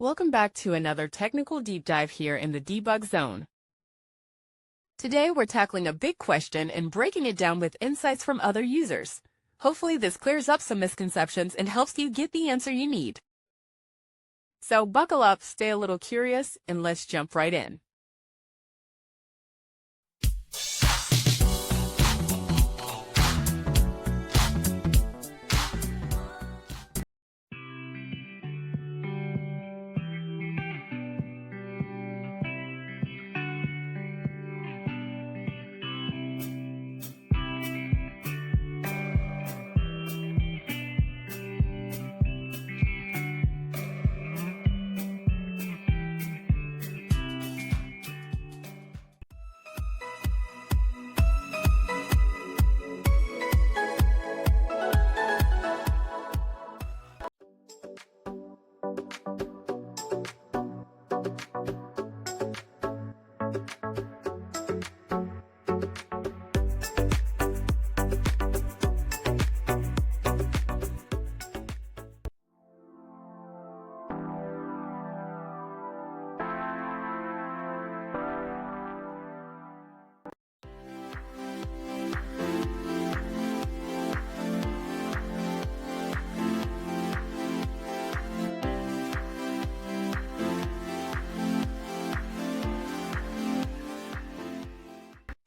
Welcome back to another technical deep dive here in the debug zone. Today we're tackling a big question and breaking it down with insights from other users. Hopefully this clears up some misconceptions and helps you get the answer you need. So buckle up, stay a little curious, and let's jump right in.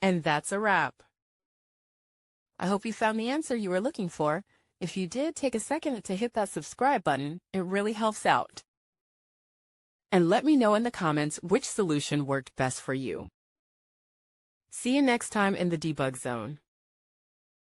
And that's a wrap. I hope you found the answer you were looking for. If you did, take a second to hit that subscribe button. It really helps out. And let me know in the comments which solution worked best for you. See you next time in the debug zone.